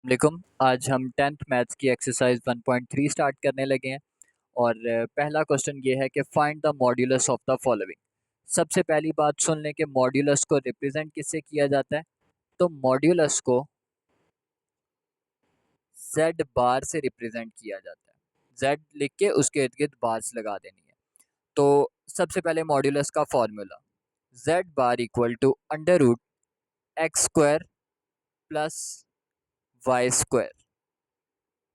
वालेकुम। आज हम 10th मैथ्स की एक्सरसाइज 1.3 स्टार्ट करने लगे हैं और पहला क्वेश्चन ये है कि find the modulus of the following. सबसे पहली बात सुन लें कि मॉड्यूलस को रिप्रेजेंट किससे किया जाता है। तो मॉड्यूलस को z बार से रिप्रेजेंट किया जाता है। z लिख के उसके इर्द गिर्द बार्स लगा देनी है। तो सबसे पहले मॉड्यूलस का formula z bar equal to under root x square plus Y square.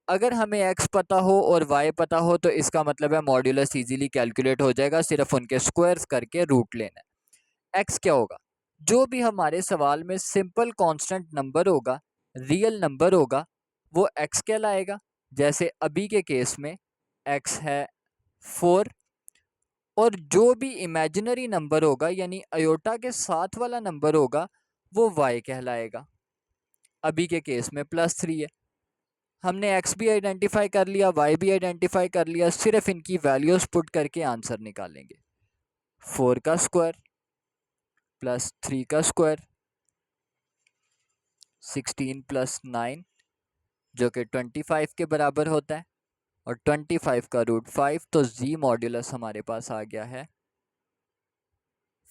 अगर हमें x पता हो और y पता हो तो इसका मतलब है मॉड्यूलस इजीली कैलकुलेट हो जाएगा, सिर्फ उनके स्क्वायर्स करके रूट लेना है। x क्या होगा? जो भी हमारे सवाल में सिंपल कांस्टेंट नंबर होगा, रियल नंबर होगा, वो x कहलाएगा। जैसे अभी के केस में x है 4, और जो भी इमेजिनरी नंबर होगा यानी अयोटा के साथ वाला नंबर होगा वो y कहलाएगा। अभी के केस में +3 है। हमने x भी आइडेंटिफाई कर लिया, y भी आइडेंटिफाई कर लिया, सिर्फ इनकी वैल्यूज पुट करके आंसर निकालेंगे। 4 का स्क्वायर प्लस 3 का स्क्वायर 16 प्लस 9 जो कि 25 के बराबर होता है, और 25 का रूट 5, तो z मॉड्यूलस हमारे पास आ गया है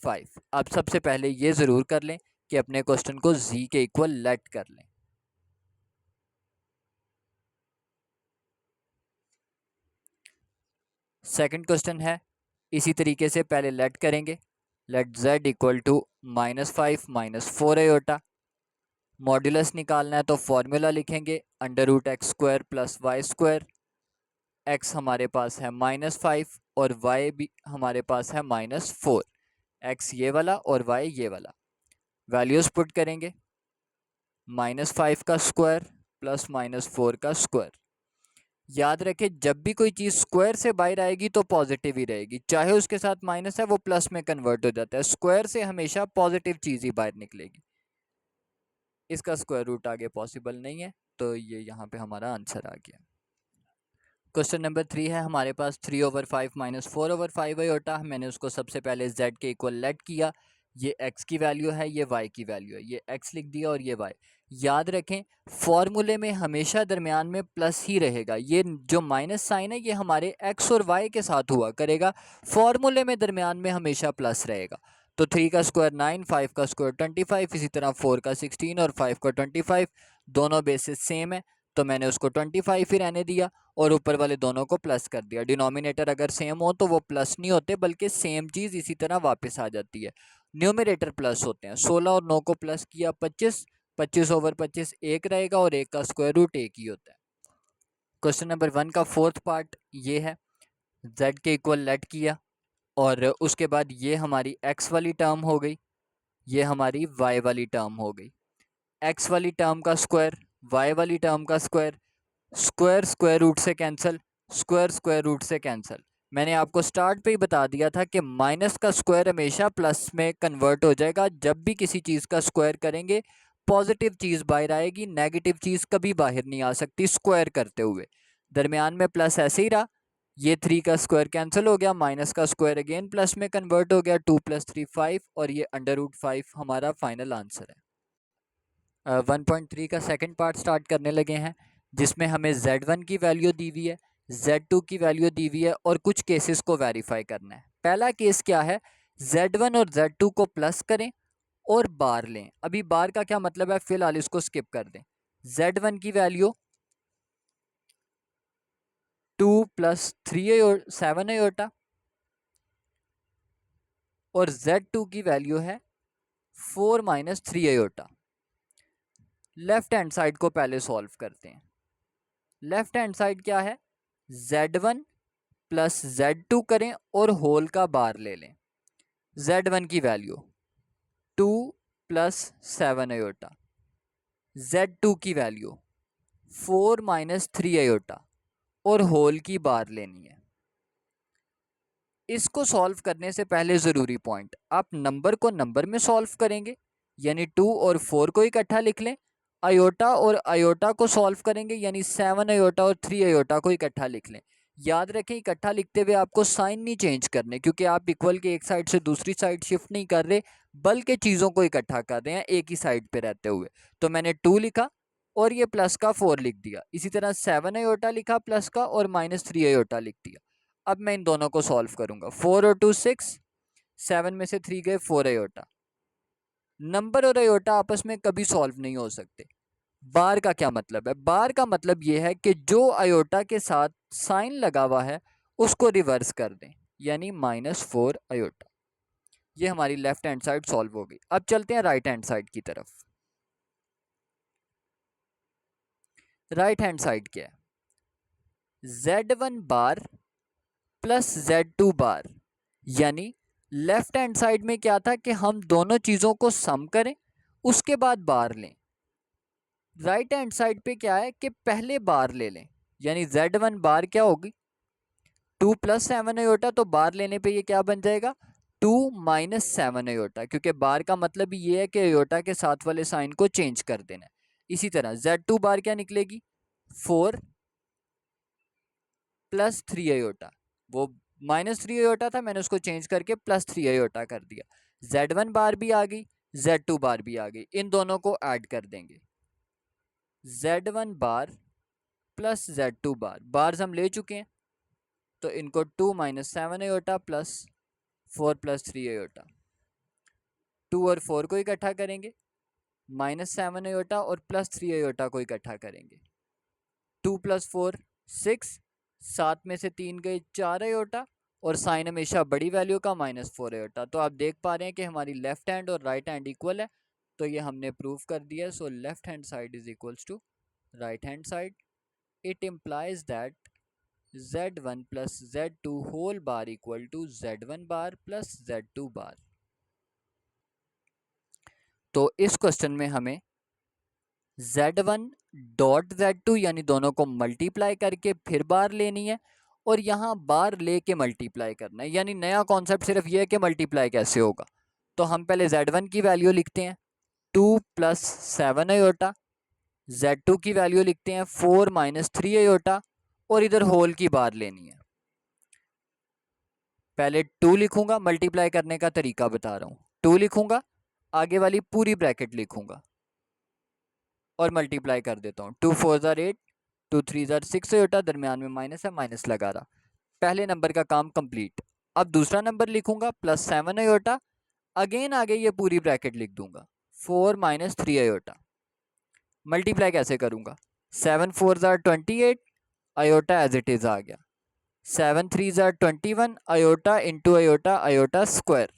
5। अब सबसे पहले ये ज़रूर कर लें कि अपने क्वेश्चन को z के इक्वल लेट कर लें। सेकंड क्वेश्चन है इसी तरीके से, पहले लेट करेंगे। Let z equal to -5 -4 iota. Modulus निकालना है तो फॉर्मूला लिखेंगे under root x square plus Y square. X हमारे पास है -5 और वाई भी हमारे पास है -4। एक्स ये वाला और वाई ये वाला। वैल्यूज पुट करेंगे, -5 का स्क्वायर प्लस -4 का स्क्वायर। याद रखें जब भी कोई चीज़ स्क्वायर से बाहर आएगी तो पॉजिटिव ही रहेगी, चाहे उसके साथ माइनस है वो प्लस में कन्वर्ट हो जाता है। स्क्वायर से हमेशा पॉजिटिव चीज़ ही बाहर निकलेगी। इसका स्क्वायर रूट आगे पॉसिबल नहीं है, तो ये यहाँ पे हमारा आंसर आ गया। क्वेश्चन नंबर 3 है हमारे पास 3/5 -4/5 अयोटा। मैंने उसको सबसे पहले z के इक्वल लेट किया। ये x की वैल्यू है, ये y की वैल्यू है, ये x लिख दिया और ये y। याद रखें फॉर्मूले में हमेशा दरमियान में प्लस ही रहेगा। ये जो माइनस साइन है ये हमारे x और y के साथ हुआ करेगा, फॉर्मूले में दरमियान में हमेशा प्लस रहेगा। तो 3 का स्क्वायर 9, 5 का स्क्वायर 25, इसी तरह 4 का 16 और 5 का 25। दोनों बेसिस सेम है तो मैंने उसको 25 ही रहने दिया और ऊपर वाले दोनों को प्लस कर दिया। डिनोमिनेटर अगर सेम हो तो वो प्लस नहीं होते बल्कि सेम चीज़ इसी तरह वापस आ जाती है। न्यूमरेटर प्लस होते हैं। 16 और 9 को प्लस किया 25, 25/25 1 रहेगा और 1 का स्क्वायर रूट 1 ही होता है। क्वेश्चन नंबर 1 का फोर्थ पार्ट ये है, z के इक्वल लेट किया और उसके बाद ये हमारी x वाली टर्म हो गई, ये हमारी y वाली टर्म हो गई। x वाली टर्म का स्क्वायर, y वाली टर्म का स्क्वायर, स्क्वायर स्क्वायर रूट से कैंसिल, स्क्वायर स्क्वायर रूट से कैंसिल। मैंने आपको स्टार्ट पे ही बता दिया था कि माइनस का स्क्वायर हमेशा प्लस में कन्वर्ट हो जाएगा। जब भी किसी चीज़ का स्क्वायर करेंगे पॉजिटिव चीज़ बाहर आएगी, नेगेटिव चीज़ कभी बाहर नहीं आ सकती स्क्वायर करते हुए। दरमियान में प्लस ऐसे ही रहा, ये 3 का स्क्वायर कैंसिल हो गया, माइनस का स्क्वायर अगेन प्लस में कन्वर्ट हो गया, 2 + 3 5, और ये अंडर रूट 5 हमारा फाइनल आंसर है। 1.3 का सेकंड पार्ट स्टार्ट करने लगे हैं जिसमें हमें z1 की वैल्यू दी हुई है, z2 की वैल्यू दी हुई है और कुछ केसेस को वेरीफाई करना है। पहला केस क्या है, z1 और z2 को प्लस करें और बार लें। अभी बार का क्या मतलब है, फिलहाल इसको स्किप कर दें। z1 की वैल्यू 2 + 3 7 अयोटा और z2 की वैल्यू है 4 - 3 अयोटा। लेफ्ट हैंड साइड को पहले सॉल्व करते हैं। लेफ्ट हैंड साइड क्या है, z1 + z2 करें और होल का बार ले लें। z1 की वैल्यू 2 + 7 अयोटा, z2 की वैल्यू 4 - 3 अयोटा और होल की बार लेनी है। इसको सॉल्व करने से पहले ज़रूरी पॉइंट, आप नंबर को नंबर में सॉल्व करेंगे यानी 2 और 4 को इकट्ठा लिख लें। अयोटा और अयोटा को सॉल्व करेंगे यानी 7 अयोटा और 3 अयोटा को इकट्ठा लिख लें। याद रखें इकट्ठा लिखते हुए आपको साइन नहीं चेंज करने, क्योंकि आप इक्वल के एक साइड से दूसरी साइड शिफ्ट नहीं कर रहे बल्कि चीज़ों को इकट्ठा कर रहे हैं एक ही साइड पे रहते हुए। तो मैंने 2 लिखा और ये प्लस का 4 लिख दिया। इसी तरह 7 आयोटा लिखा प्लस का और -3 आयोटा लिख दिया। अब मैं इन दोनों को सॉल्व करूंगा। 4 और 2 6, 7 में से 3 गए 4 आयोटा। नंबर और आयोटा आपस में कभी सॉल्व नहीं हो सकते। बार का क्या मतलब है? बार का मतलब ये है कि जो आयोटा के साथ साइन लगा हुआ है उसको रिवर्स कर दें, यानी -4 आयोटा। ये हमारी लेफ्ट हैंड साइड सॉल्व हो गई। अब चलते हैं राइट हैंड साइड की तरफ। राइट हैंड साइड क्या है? Z1 बार प्लस Z2 बार, यानी लेफ्ट हैंड साइड में क्या था कि हम दोनों चीज़ों को सम करें उसके बाद बार लें। राइट हैंड साइड पे क्या है कि पहले बार ले लें, यानी Z1 बार क्या होगी 2 + 7 आयोटा, तो बार लेने पे ये क्या बन जाएगा 2 - 7 आयोटा, क्योंकि बार का मतलब ये है कि आयोटा के साथ वाले साइन को चेंज कर देना है। इसी तरह Z2 बार क्या निकलेगी 4 + 3 आयोटा, वो -3 आयोटा था, मैंने उसको चेंज करके +3 आयोटा कर दिया। Z1 बार भी आ गई, Z2 बार भी आ गई, इन दोनों को ऐड कर देंगे। Z1 बार प्लस Z2 बार, बार्स हम ले चुके हैं तो इनको 2 - 7 आयोटा प्लस 4 + 3 आयोटा, 2 और 4 को इकट्ठा करेंगे, -7 आयोटा और +3 आयोटा को इकट्ठा करेंगे। 2 + 4 6, 7 में से 3 गए 4 आयोटा और साइन हमेशा बड़ी वैल्यू का -4 आयोटा। तो आप देख पा रहे हैं कि हमारी लेफ्ट हैंड और राइट हैंड इक्वल है, तो ये हमने प्रूव कर दिया। So left hand side is equals to right hand side. It implies that Z1 + Z2 whole bar equal to Z1 bar plus Z2 bar. तो इस क्वेश्चन में हमें Z1 डॉट Z2 यानी दोनों को मल्टीप्लाई करके फिर बार लेनी है और यहाँ बार लेके मल्टीप्लाई करना है, यानी नया कॉन्सेप्ट सिर्फ ये है कि मल्टीप्लाई कैसे होगा। तो हम पहले Z1 की वैल्यू लिखते हैं 2 + 7 आयोटा, Z2 की वैल्यू लिखते हैं 4 - 3 आयोटा और इधर होल की बार लेनी है। पहले 2 लिखूंगा, मल्टीप्लाई करने का तरीका बता रहा हूँ। 2 लिखूंगा, आगे वाली पूरी ब्रैकेट लिखूंगा और मल्टीप्लाई कर देता हूँ। 2 4 ज़ार 8, 2 3 ज़ार 6 आयोटा, दरमियान में माइनस है, माइनस लगा रहा। पहले नंबर का काम कंप्लीट। अब दूसरा नंबर लिखूंगा +7 आयोटा, अगेन आगे ये पूरी ब्रैकेट लिख दूंगा 4 - 3 आयोटा। मल्टीप्लाई कैसे करूंगा 7 4 ज़ार 28 आयोटा एज इट इज आ गया, 7 3 ज़ार 21 iota into iota iota square,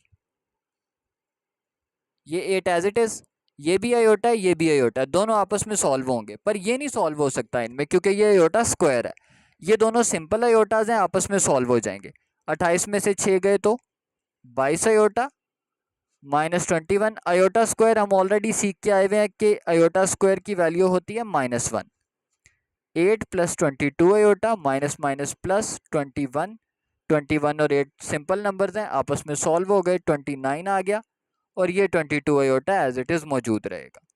ये 8 एज इट इज, ये भी आयोटा है ये भी आयोटा है, दोनों आपस में सॉल्व होंगे, पर ये नहीं सॉल्व हो सकता इनमें क्योंकि ये आयोटा स्क्वायर है। ये दोनों सिंपल आयोटाज हैं, आपस में सॉल्व हो जाएंगे। 28 में से 6 गए तो 22 आयोटा -21 आयोटा स्क्वायर, हम ऑलरेडी सीख के आए हुए हैं कि आयोटा स्क्वायर की वैल्यू होती है -1। 8 + 22 आयोटा माइनस माइनस प्लस 21, 21 और 8 सिंपल नंबर्स हैं, आपस में सॉल्व हो गए, 29 आ गया और ये 22 आयोटा एज इट इज मौजूद रहेगा।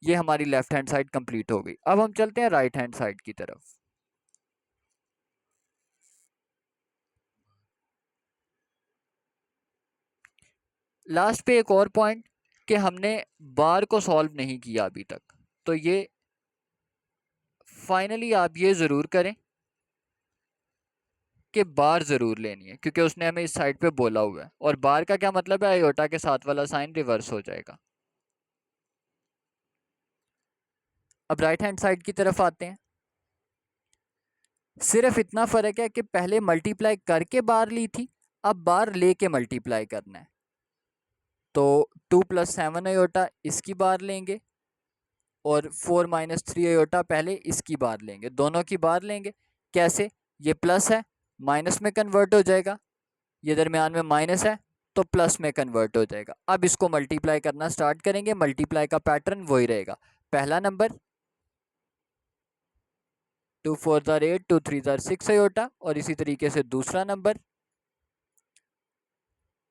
ये हमारी लेफ्ट हैंड साइड कंप्लीट हो गई। अब हम चलते हैं राइट हैंड साइड की तरफ। लास्ट पे एक और पॉइंट कि हमने बार को सॉल्व नहीं किया अभी तक, तो ये फाइनली आप ये ज़रूर करें कि बार ज़रूर लेनी है क्योंकि उसने हमें इस साइड पे बोला हुआ है, और बार का क्या मतलब है आयोटा के साथ वाला साइन रिवर्स हो जाएगा। अब राइट हैंड साइड की तरफ आते हैं। सिर्फ इतना फ़र्क है कि पहले मल्टीप्लाई करके बार ली थी, अब बार लेके मल्टीप्लाई करना है। तो 2 + 7 आयोटा इसकी बार लेंगे और 4 - 3 आयोटा पहले इसकी बार लेंगे, दोनों की बार लेंगे। कैसे? ये प्लस है माइनस में कन्वर्ट हो जाएगा, ये दरमियान में माइनस है तो प्लस में कन्वर्ट हो जाएगा। अब इसको मल्टीप्लाई करना स्टार्ट करेंगे, मल्टीप्लाई का पैटर्न वही रहेगा। पहला नंबर 2 4 ज़ार 8, 2 3 ज़ार 6 आयोटा और इसी तरीके से दूसरा नंबर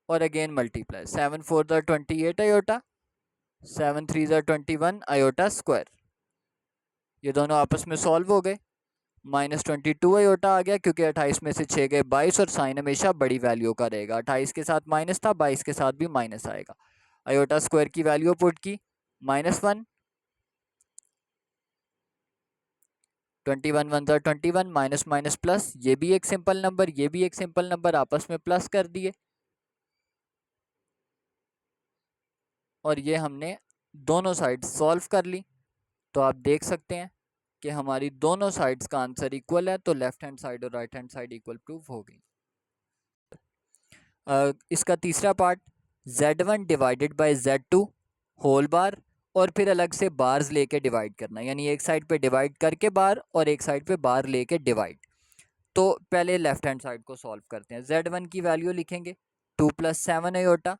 और अगेन मल्टीप्लाई 7 4 ज़ार 28 आयोटा, 7 3 ज़ार 21 आयोटा स्क्वायर। ये दोनों आपस में सॉल्व हो गए, -22 आयोटा आ गया क्योंकि 28 में से 6 गए 22 और साइन हमेशा बड़ी वैल्यू का रहेगा। 28 के साथ माइनस था, 22 के साथ भी माइनस आएगा। आयोटा स्क्वायर की वैल्यू पुट की -1, 21 वन ज़ा 21, माइनस माइनस प्लस, ये भी एक सिंपल नंबर, ये भी एक सिंपल नंबर, आपस में प्लस कर दिए और ये हमने दोनों साइड सॉल्व कर ली। तो आप देख सकते हैं कि हमारी दोनों साइड्स का आंसर इक्वल है, तो लेफ्ट हैंड साइड और right hand side equal proof हो गई। इसका तीसरा part, Z1 divided by Z2 whole bar, और फिर अलग से बार्स लेके डिवाइड करना, यानी एक साइड पे डिवाइड करके बार और एक साइड पे बार लेके डिवाइड। तो पहले लेफ्ट हैंड साइड को सॉल्व करते हैं। Z1 की वैल्यू लिखेंगे 2 + 7 अयोटा,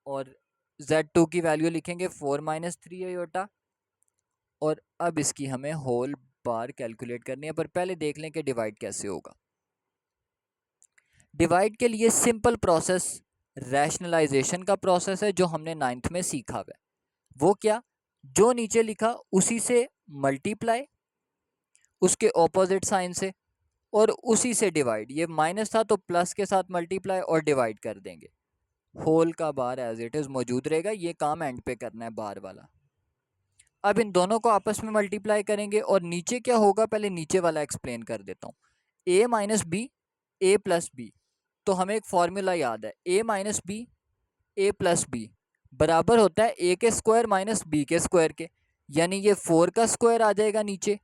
और Z2 की वैल्यू लिखेंगे 4 - 3 अयोटा। और अब इसकी हमें होल बार कैलकुलेट करनी है, पर पहले देख लें कि डिवाइड कैसे होगा। डिवाइड के लिए सिंपल प्रोसेस रैशनलाइजेशन का प्रोसेस है, जो हमने 9th में सीखा हुआ है। वो क्या, जो नीचे लिखा उसी से मल्टीप्लाई, उसके ऑपोजिट साइन से, और उसी से डिवाइड। ये माइनस था तो प्लस के साथ मल्टीप्लाई और डिवाइड कर देंगे। होल का बार एज इट इज मौजूद रहेगा, ये काम एंड पे करना है बार वाला। अब इन दोनों को आपस में मल्टीप्लाई करेंगे और नीचे क्या होगा, पहले नीचे वाला एक्सप्लेन कर देता हूँ। a - b a + b, तो हमें एक फॉर्मूला याद है, a - b a + b बराबर होता है a के स्क्वायर माइनस b के स्क्वायर के, यानी ये 4 का स्क्वायर आ जाएगा नीचे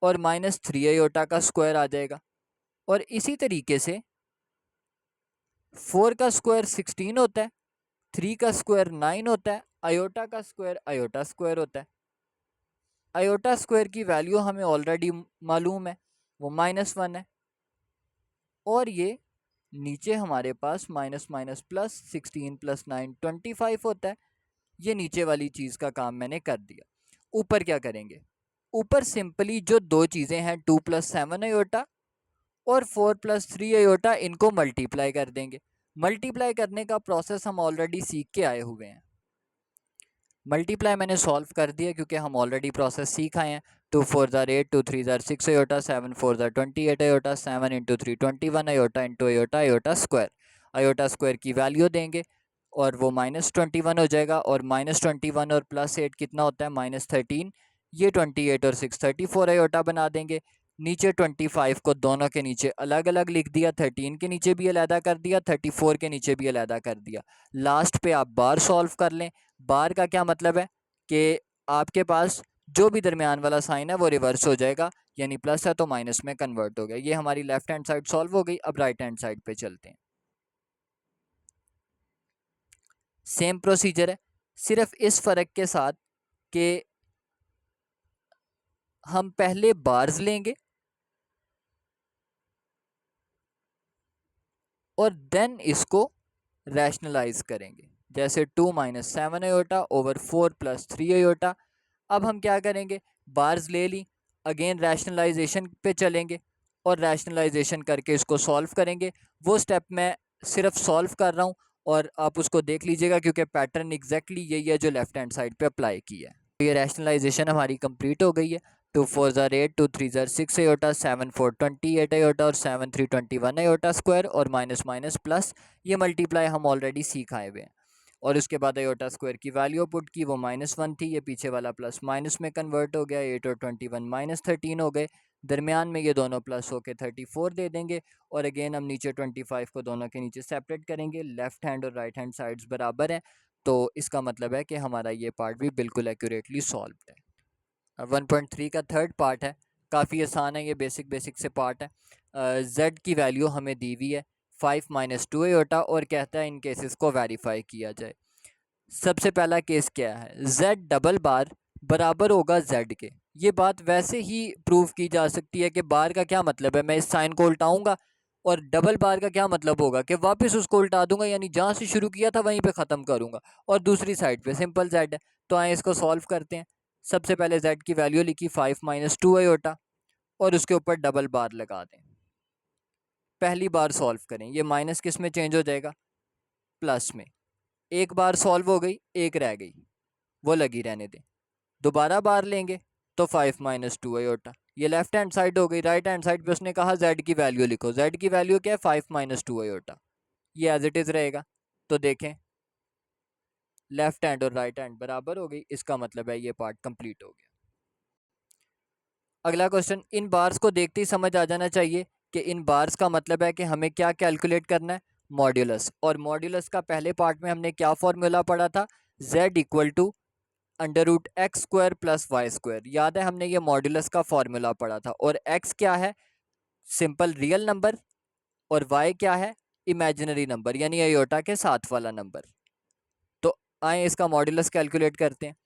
और -3 अयोटा का स्क्वायर आ जाएगा। और इसी तरीके से 4 का स्क्वायर 16 होता है, 3 का स्क्वायर 9 होता है, अयोटा का स्क्वायर अयोटा स्क्वायर होता है। अयोटा स्क्वायर की वैल्यू हमें ऑलरेडी मालूम है, वो -1 है। और ये नीचे हमारे पास माइनस माइनस प्लस 16 + 9 25 होता है। ये नीचे वाली चीज़ का काम मैंने कर दिया। ऊपर क्या करेंगे, ऊपर सिंपली जो दो चीज़ें हैं 2 + 7 अयोटा और 4 + 3 अयोटा, इनको मल्टीप्लाई कर देंगे। मल्टीप्लाई करने का प्रोसेस हम ऑलरेडी सीख के आए हुए हैं। मल्टीप्लाई मैंने सॉल्व कर दिया क्योंकि हम ऑलरेडी प्रोसेस सीख आए हैं। 2 × 4 = 8, 2 × 3 = 6 iota, 7 × 4 = 28 iota, 7 × 3 = 21 iota into iota iota square. Iota square की वैल्यू देंगे और वो -21 हो जाएगा, और -21 और +8 कितना होता है, -13। ये 28 और 6 34 अयोटा बना देंगे। नीचे 25 को दोनों के नीचे अलग अलग लिख दिया, 13 के नीचे भी अलहदा कर दिया, 34 के नीचे भी अलहदा कर दिया। लास्ट पे आप बार सॉल्व कर लें। बार का क्या मतलब है कि आपके पास जो भी दरमियान वाला साइन है वो रिवर्स हो जाएगा, यानी प्लस है तो माइनस में कन्वर्ट हो गया। ये हमारी लेफ्ट हैंड साइड सॉल्व हो गई। अब राइट हैंड साइड पे चलते हैं। सेम प्रोसीजर है, सिर्फ इस फ़र्क के साथ कि हम पहले बार्स लेंगे और देन इसको रैशनलाइज करेंगे। जैसे 2 - 7 अयोटा ओवर 4 + 3 अयोटा। अब हम क्या करेंगे, बार्स ले ली, अगेन रैशनलाइजेशन पे चलेंगे और रैशनलाइजेशन करके इसको सॉल्व करेंगे। वो स्टेप मैं सिर्फ सॉल्व कर रहा हूँ और आप उसको देख लीजिएगा, क्योंकि पैटर्न एग्जैक्टली यही है जो लेफ्ट हैंड साइड पे अप्लाई किया है। तो ये रैशनलाइजेशन हमारी कंप्लीट हो गई है। 2 × 4 = 8, 2 × 3 = 6 अयोटा, 7 × 4 = 28 अयोटा और 7 × 3 = 21 अयोटा स्क्वायर, और माइनस माइनस प्लस, ये मल्टीप्लाई हम ऑलरेडी सीख आए हुए हैं। और उसके बाद अयोटा स्क्वायर की वैल्यू पुट की, वो -1 थी, ये पीछे वाला प्लस माइनस में कन्वर्ट हो गया। 8 और 21 -13 हो गए, दरमियान में ये दोनों प्लस होके 34 दे देंगे। और अगेन हम नीचे 25 को दोनों के नीचे सेपरेट करेंगे। लेफ्ट हैंड और राइट हैंड साइड्स बराबर हैं, तो इसका मतलब है कि हमारा ये पार्ट भी बिल्कुल एक्यूरेटली सॉल्व है। 1.3 का थर्ड पार्ट है, काफ़ी आसान है, ये बेसिक बेसिक से पार्ट है। जेड की वैल्यू हमें दी हुई है 5 - 2 अयोटा, और कहता है इन केसेस को वेरीफाई किया जाए। सबसे पहला केस क्या है, z डबल बार बराबर होगा z के। ये बात वैसे ही प्रूव की जा सकती है कि बार का क्या मतलब है, मैं इस साइन को उल्टाऊंगा, और डबल बार का क्या मतलब होगा कि वापस उसको उल्टा दूंगा, यानी जहाँ से शुरू किया था वहीं पे ख़त्म करूंगा, और दूसरी साइड पे सिंपल z है। तो आए इसको सॉल्व करते हैं। सबसे पहले z की वैल्यू लिखी 5 - 2 अयोटा, और उसके ऊपर डबल बार लगा दें। पहली बार सॉल्व करें, ये माइनस किस में चेंज हो जाएगा, प्लस में। एक बार सॉल्व हो गई, एक रह गई, वो लगी रहने दें। दोबारा बार लेंगे तो 5 - 2 अयोटा, ये लेफ्ट हैंड साइड हो गई। राइट हैंड साइड पे उसने कहा z की वैल्यू लिखो, z की वैल्यू क्या है, 5 - 2 अयोटा, ये एज इट इज़ रहेगा। तो देखें, लेफ्ट हैंड और राइट हैंड बराबर हो गई, इसका मतलब है ये पार्ट कंप्लीट हो गया। अगला क्वेश्चन, इन बार्स को देखते ही समझ आ जाना चाहिए कि इन बार्स का मतलब है कि हमें क्या कैलकुलेट करना है, मॉड्यूलस। और मॉड्यूलस का पहले पार्ट में हमने क्या फॉर्मूला पढ़ा था, z equal to under root x square plus Y square. याद है हमने ये मॉड्यूलस का फॉर्मूला पढ़ा था। और x क्या है, सिंपल रियल नंबर, और y क्या है, इमेजिनरी नंबर यानी आयोटा के साथ वाला नंबर। तो आए इसका मॉड्यूलस कैलकुलेट करते हैं।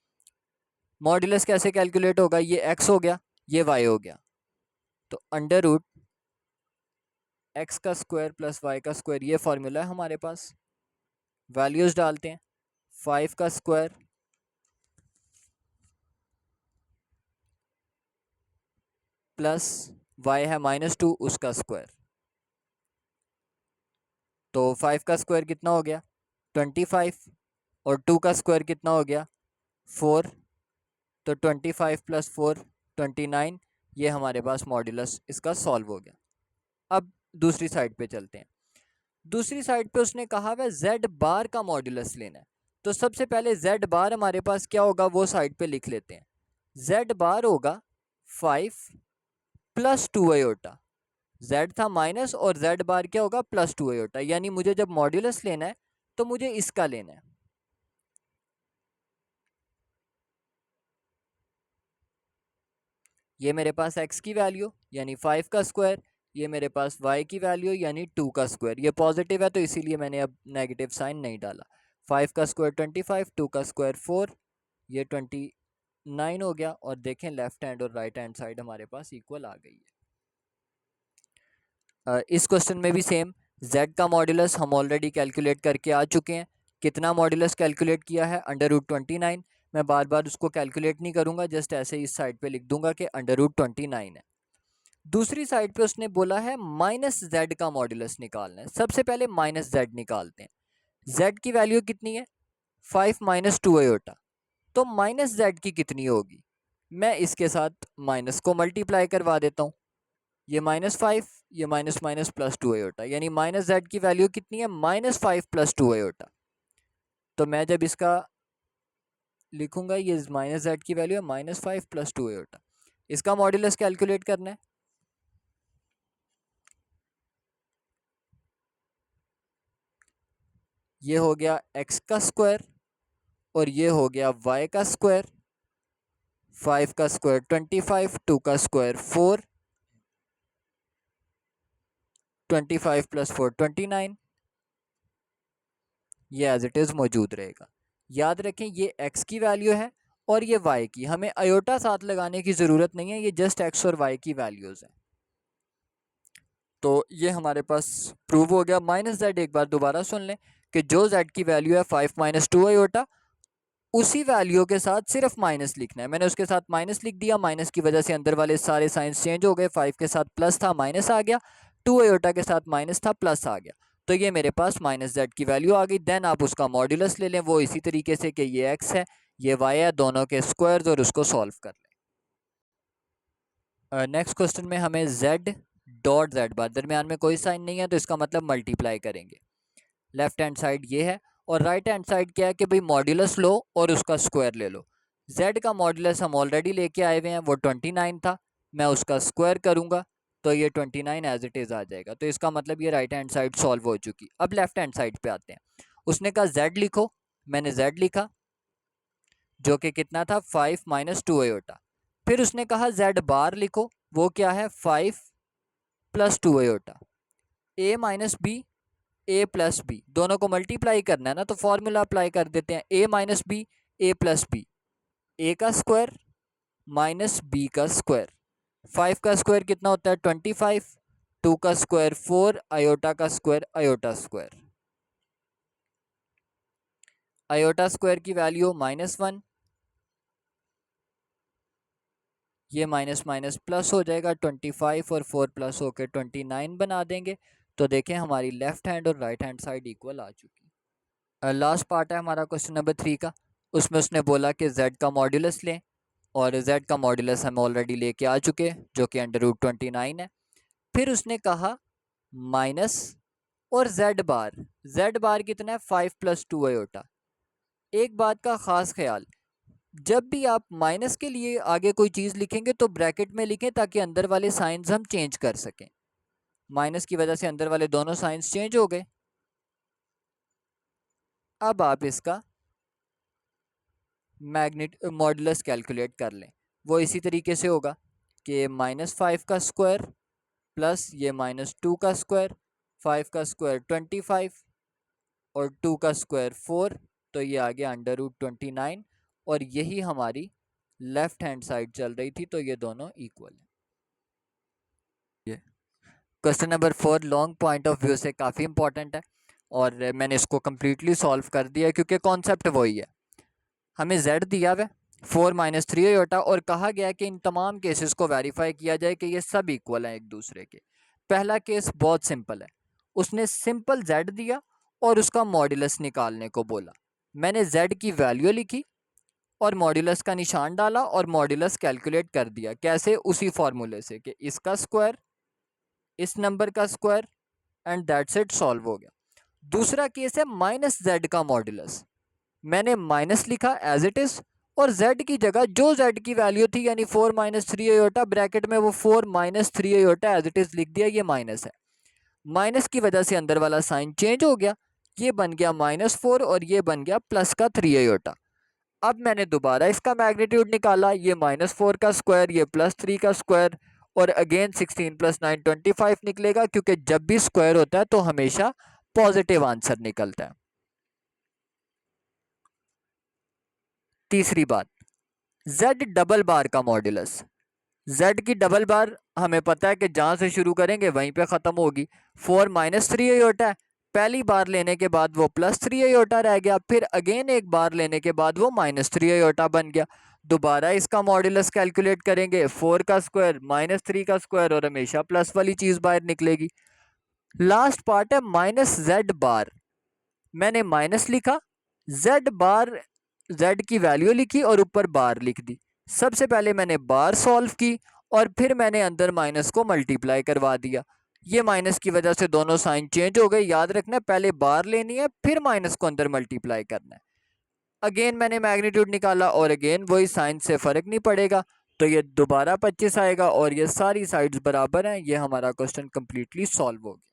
मॉड्यूलस कैसे कैलकुलेट होगा, ये x हो गया, ये y हो गया, तो अंडर रूट एक्स का स्क्वायर प्लस वाई का स्क्वायर, ये फॉर्मूला है हमारे पास। वैल्यूज डालते हैं, 5 का स्क्वायर प्लस वाई है -2 उसका स्क्वायर। तो 5 का स्क्वायर कितना हो गया 25, और 2 का स्क्वायर कितना हो गया 4। तो 25 प्लस 4 29, ये हमारे पास मॉड्यूलस इसका सॉल्व हो गया। अब दूसरी साइड पे चलते हैं। दूसरी साइड पे उसने कहा वह जेड बार का मॉड्यूलस लेना है। तो सबसे पहले जेड बार हमारे पास क्या होगा वो साइड पे लिख लेते हैं। जेड बार होगा 5 प्लस 2 आयोटा। जेड था माइनस और जेड बार क्या होगा +2 आयोटा। यानी मुझे जब मॉड्यूलस लेना है तो मुझे इसका लेना है। ये मेरे पास x की वैल्यू यानी 5 का स्क्वायर, ये मेरे पास y की वैल्यू यानी 2 का स्क्वायर। ये पॉजिटिव है तो इसीलिए मैंने अब नेगेटिव साइन नहीं डाला। 5 का स्क्वायर 25, 2 का स्क्वायर 4, ये 29 हो गया। और देखें लेफ्ट हैंड और राइट हैंड साइड हमारे पास इक्वल आ गई है। इस क्वेश्चन में भी सेम, z का मॉड्यूलस हम ऑलरेडी कैलकुलेट करके आ चुके हैं। कितना मॉड्यूलस कैलकुलेट किया है, √29। मैं बार बार उसको कैलकुलेट नहीं करूंगा, जस्ट ऐसे इस साइड पे लिख दूंगा कि √29 है। दूसरी साइड पे उसने बोला है -z का मॉड्यूलस निकालना है। सबसे पहले -z निकालते हैं। z की वैल्यू कितनी है 5 -2 आयोटा। तो -z की कितनी होगी, मैं इसके साथ माइनस को मल्टीप्लाई करवा देता हूँ। ये -5, ये माइनस माइनस +2 आयोटा, यानी -z की वैल्यू कितनी है -5 + 2 आयोटा। तो मैं जब इसका लिखूंगा, ये -z की वैल्यू है -5 + 2 आयोटा। इसका मॉड्यूलस कैलकुलेट करना है। ये हो गया x का स्क्वायर और ये हो गया y का स्क्वायर। 5 का स्क्वायर 25, 2 का स्क्वायर 4, 25 + 4 29, ये एज इट इज़ मौजूद रहेगा। याद रखें ये x की वैल्यू है और ये y की, हमें आयोटा साथ लगाने की ज़रूरत नहीं है, ये जस्ट x और y की वैल्यूज़ हैं। तो ये हमारे पास प्रूव हो गया। -z एक बार दोबारा सुन लें कि जो z की वैल्यू है 5 - 2 आयोटा, उसी वैल्यू के साथ सिर्फ माइनस लिखना है। मैंने उसके साथ माइनस लिख दिया, माइनस की वजह से अंदर वाले सारे साइंस चेंज हो गए। 5 के साथ प्लस था, माइनस आ गया। 2 आयोटा के साथ माइनस था, प्लस आ गया। तो ये मेरे पास -z की वैल्यू आ गई। देन आप उसका मॉड्यूलस ले लें, वो इसी तरीके से कि ये x है, ये y है, दोनों के स्क्वायर्स, और उसको सॉल्व कर लें। नेक्स्ट क्वेश्चन में हमें z डॉट z बार, दरमियान में कोई साइन नहीं है तो इसका मतलब मल्टीप्लाई करेंगे। लेफ्ट हैंड साइड ये है और राइट हैंड साइड क्या है कि भाई मॉड्यूलस लो और उसका स्क्वायर ले लो। z का मॉड्यूलस हम ऑलरेडी लेके आए हुए हैं, वो 29 था। मैं उसका स्क्वायर करूंगा तो ये 29 एज इट इज़ आ जाएगा। तो इसका मतलब ये राइट हैंड साइड सॉल्व हो चुकी। अब लेफ्ट हैंड साइड पे आते हैं। उसने कहा z लिखो, मैंने z लिखा जो कि कितना था 5 - 2 आयोटा। फिर उसने कहा z बार लिखो, वो क्या है 5 + 2 iota. a - b, a + b, दोनों को मल्टीप्लाई करना है ना, तो फॉर्मूला अप्लाई कर देते हैं। a - b, a + b, a का स्क्वायर -b का स्क्वायर। 5 का स्क्वायर कितना होता है 25, 2 का स्क्वायर 4, आयोटा का square iota square. Iota square की वैल्यू -1, ये माइनस माइनस प्लस हो जाएगा। 25 और 4 प्लस होकर 29 बना देंगे। तो देखें हमारी लेफ्ट हैंड और राइट हैंड साइड इक्वल आ चुकी। लास्ट पार्ट है हमारा क्वेश्चन नंबर 3 का। उसमें उसने बोला कि z का मॉड्यूलस लें, और z का मॉड्यूलस हम ऑलरेडी लेके आ चुके जो कि √29 है। फिर उसने कहा माइनस और z बार कितना है 5 + 2 आयोटा। एक बात का ख़ास ख्याल, जब भी आप माइनस के लिए आगे कोई चीज़ लिखेंगे तो ब्रैकेट में लिखें ताकि अंदर वाले साइंस हम चेंज कर सकें। माइनस की वजह से अंदर वाले दोनों साइंस चेंज हो गए। अब आप इसका मॉडुलस कैलकुलेट कर लें। वो इसी तरीके से होगा कि -5 का स्क्वायर प्लस ये -2 का स्क्वायर, 5 का स्क्वायर 25 और 2 का स्क्वायर 4, तो ये आ गया √29 और यही हमारी लेफ्ट हैंड साइड चल रही थी, तो ये दोनों इक्वल है। Question number 4 long point of view से काफ़ी इंपॉर्टेंट है और मैंने इसको कम्प्लीटली सॉल्व कर दिया क्योंकि कॉन्सेप्ट वही है। हमें z दिया हुआ 4 - 3 आयोटा और कहा गया कि इन तमाम केसेस को वेरीफाई किया जाए कि ये सब इक्वल हैं एक दूसरे के। पहला केस बहुत सिंपल है, उसने सिंपल z दिया और उसका मॉड्यूलस निकालने को बोला। मैंने z की वैल्यू लिखी और मॉड्यूलस का निशान डाला और मॉड्यूलस कैलकुलेट कर दिया। कैसे? उसी फॉर्मूले से कि इसका स्क्वायर इस नंबर का square and that's it, solve हो गया। दूसरा केस है -z का मॉड्यूलस। मैंने माइनस लिखा एज इट इज और z की जगह जो z की वैल्यू थी यानी 4 - 3 आयोटा, ब्रैकेट में वो 4 - 3 आयोटा एज इट इज लिख दिया। ये माइनस है, माइनस की वजह से अंदर वाला साइन चेंज हो गया, ये बन गया -4 और ये बन गया प्लस का 3 आयोटा। अब मैंने दोबारा इसका मैग्नीट्यूड निकाला, ये -4 का स्क्वायर, ये +3 का स्क्वायर और अगेन 16 + 9 25 निकलेगा क्योंकि जब भी स्क्वायर होता है तो हमेशा पॉजिटिव आंसर निकलता है। तीसरी बात, z डबल बार का मॉड्यूलस। z की डबल बार हमें पता है कि जहाँ से शुरू करेंगे वहीं पे ख़त्म होगी। 4 - 3 आयोटा है, पहली बार लेने के बाद वो +3 आयोटा रह गया, फिर अगेन एक बार लेने के बाद वो -3 आयोटा बन गया। दोबारा इसका मॉड्यूलस कैलकुलेट करेंगे, 4 का स्क्वायर -3 का स्क्वायर और हमेशा प्लस वाली चीज़ बाहर निकलेगी। लास्ट पार्ट है -z बार। मैंने माइनस लिखा, z बार z की वैल्यू लिखी और ऊपर बार लिख दी। सबसे पहले मैंने बार सॉल्व की और फिर मैंने अंदर माइनस को मल्टीप्लाई करवा दिया। ये माइनस की वजह से दोनों साइन चेंज हो गए। याद रखना है पहले बार लेनी है फिर माइनस को अंदर मल्टीप्लाई करना है। अगेन मैंने मैग्नीट्यूड निकाला और अगेन वही साइन से फ़र्क नहीं पड़ेगा, तो ये दोबारा 25 आएगा और ये सारी साइड्स बराबर हैं। ये हमारा क्वेश्चन कम्प्लीटली सॉल्व हो गया।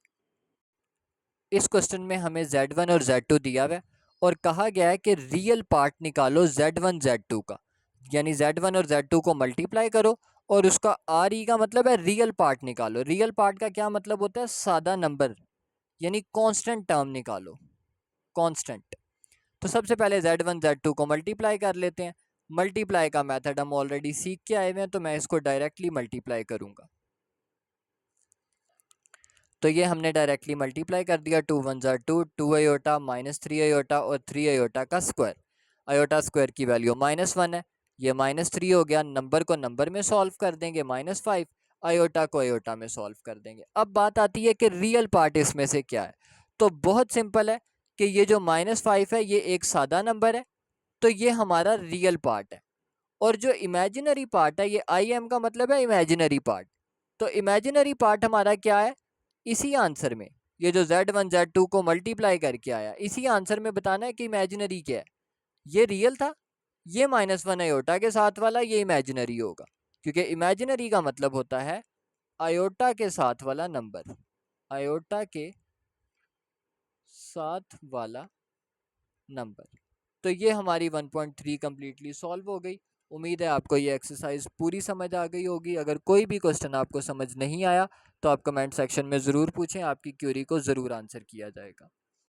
इस क्वेश्चन में हमें z1 और z2 दिया हुआ है और कहा गया है कि रियल पार्ट निकालो z1 z2 का, यानी z1 और z2 को मल्टीप्लाई करो और उसका आर ई का मतलब है रियल पार्ट निकालो। रियल पार्ट का क्या मतलब होता है? सादा नंबर, यानी कांस्टेंट टर्म निकालो, कांस्टेंट। तो सबसे पहले z1 z2 को मल्टीप्लाई कर लेते हैं। मल्टीप्लाई का मेथड हम ऑलरेडी सीख के आए हुए हैं, तो मैं इसको डायरेक्टली मल्टीप्लाई करूँगा। तो ये हमने डायरेक्टली मल्टीप्लाई कर दिया। 2 × 1 = 2, 2 आयोटा -3 आयोटा और 3 आयोटा का स्क्वायर। आयोटा स्क्वायर की वैल्यू -1 है, ये -3 हो गया। नंबर को नंबर में सॉल्व कर देंगे, -5, आयोटा को आयोटा में सॉल्व कर देंगे। अब बात आती है कि रियल पार्ट इसमें से क्या है। तो बहुत सिंपल है कि ये जो -5 है ये एक सादा नंबर है, तो ये हमारा रियल पार्ट है। और जो इमेजिनरी पार्ट है, ये आई एम का मतलब है इमेजिनरी पार्ट। तो इमेजिनरी पार्ट हमारा क्या है? इसी आंसर में ये जो z1 z2 को मल्टीप्लाई करके आया, इसी आंसर में बताना है कि इमेजिनरी क्या है। ये रियल था, ये -1 आयोटा के साथ वाला ये इमेजिनरी होगा, क्योंकि इमेजिनरी का मतलब होता है आयोटा के साथ वाला नंबर, आयोटा के साथ वाला नंबर। तो ये हमारी 1.3 कम्प्लीटली सॉल्व हो गई। उम्मीद है आपको ये एक्सरसाइज पूरी समझ आ गई होगी। अगर कोई भी क्वेश्चन आपको समझ नहीं आया तो आप कमेंट सेक्शन में ज़रूर पूछें, आपकी क्वेरी को ज़रूर आंसर किया जाएगा।